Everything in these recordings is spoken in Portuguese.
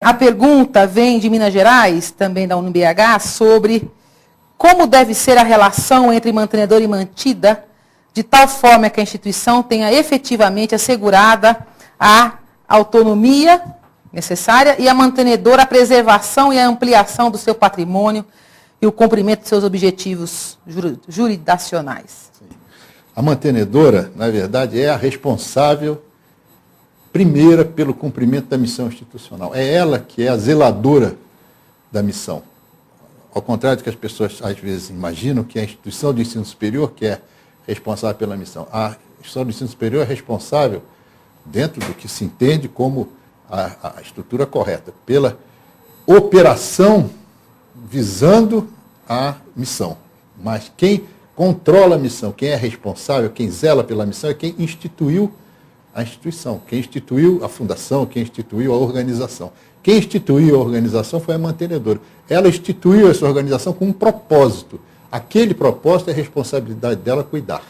A pergunta vem de Minas Gerais, também da UniBH, sobre como deve ser a relação entre mantenedor e mantida, de tal forma que a instituição tenha efetivamente assegurada a autonomia necessária e a mantenedora a preservação e a ampliação do seu patrimônio e o cumprimento de seus objetivos jurisdicionais. A mantenedora, na verdade, é a responsável primeira pelo cumprimento da missão institucional. É ela que é a zeladora da missão. Ao contrário do que as pessoas às vezes imaginam, que é a instituição de ensino superior que é responsável pela missão. A instituição de ensino superior é responsável, dentro do que se entende como a estrutura correta, pela operação visando a missão. Mas quem controla a missão, quem é responsável, quem zela pela missão é quem instituiu a instituição, quem instituiu a fundação, quem instituiu a organização. Quem instituiu a organização foi a mantenedora. Ela instituiu essa organização com um propósito. Aquele propósito é a responsabilidade dela cuidar.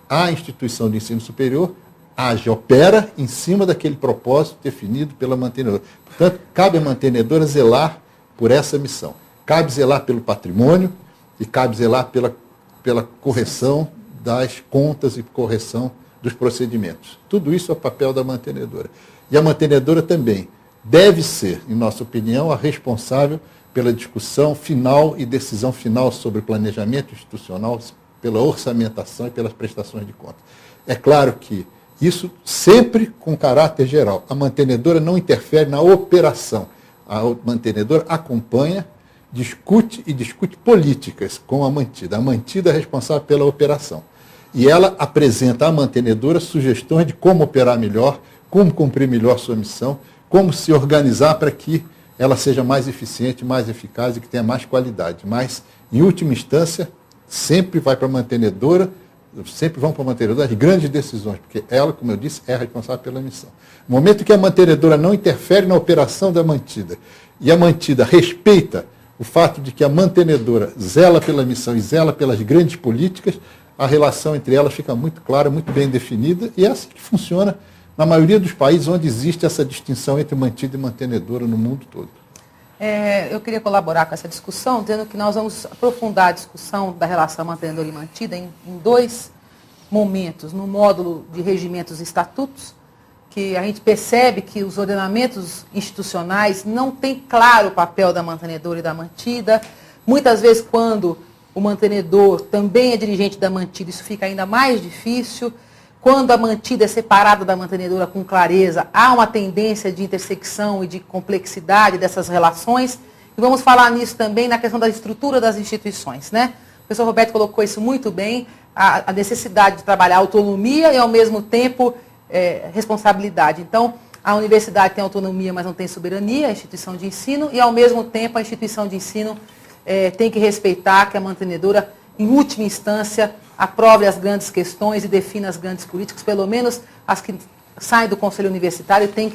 A instituição de ensino superior age, opera em cima daquele propósito definido pela mantenedora. Portanto, cabe à mantenedora zelar por essa missão. Cabe zelar pelo patrimônio e cabe zelar pela correção das contas e correção dos procedimentos. Tudo isso é o papel da mantenedora. E a mantenedora também deve ser, em nossa opinião, a responsável pela discussão final e decisão final sobre planejamento institucional, pela orçamentação e pelas prestações de contas. É claro que isso sempre com caráter geral. A mantenedora não interfere na operação. A mantenedora acompanha, discute e discute políticas com a mantida. A mantida é responsável pela operação. E ela apresenta à mantenedora sugestões de como operar melhor, como cumprir melhor sua missão, como se organizar para que ela seja mais eficiente, mais eficaz e que tenha mais qualidade. Mas, em última instância, sempre vai para a mantenedora, sempre vão para a mantenedora as grandes decisões, porque ela, como eu disse, é a responsável pela missão. No momento que a mantenedora não interfere na operação da mantida e a mantida respeita o fato de que a mantenedora zela pela missão e zela pelas grandes políticas, a relação entre elas fica muito clara, muito bem definida, e é assim que funciona na maioria dos países onde existe essa distinção entre mantida e mantenedora no mundo todo. Eu queria colaborar com essa discussão, dizendo que nós vamos aprofundar a discussão da relação mantenedora e mantida em dois momentos. No módulo de regimentos e estatutos, que a gente percebe que os ordenamentos institucionais não têm claro o papel da mantenedora e da mantida. Muitas vezes, quando o mantenedor também é dirigente da mantida, isso fica ainda mais difícil. Quando a mantida é separada da mantenedora com clareza, há uma tendência de intersecção e de complexidade dessas relações. E vamos falar nisso também na questão da estrutura das instituições, né? O professor Roberto colocou isso muito bem, a necessidade de trabalhar autonomia e, ao mesmo tempo, responsabilidade. Então, a universidade tem autonomia, mas não tem soberania, a instituição de ensino, e, ao mesmo tempo, a instituição de ensino tem que respeitar que a mantenedora, em última instância, aprove as grandes questões e defina as grandes políticas, pelo menos as que saem do Conselho Universitário têm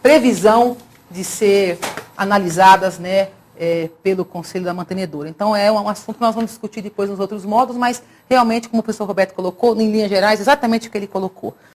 previsão de ser analisadas, né, pelo Conselho da Mantenedora. Então, é um assunto que nós vamos discutir depois nos outros módulos, mas realmente, como o professor Roberto colocou, em linhas gerais, exatamente o que ele colocou.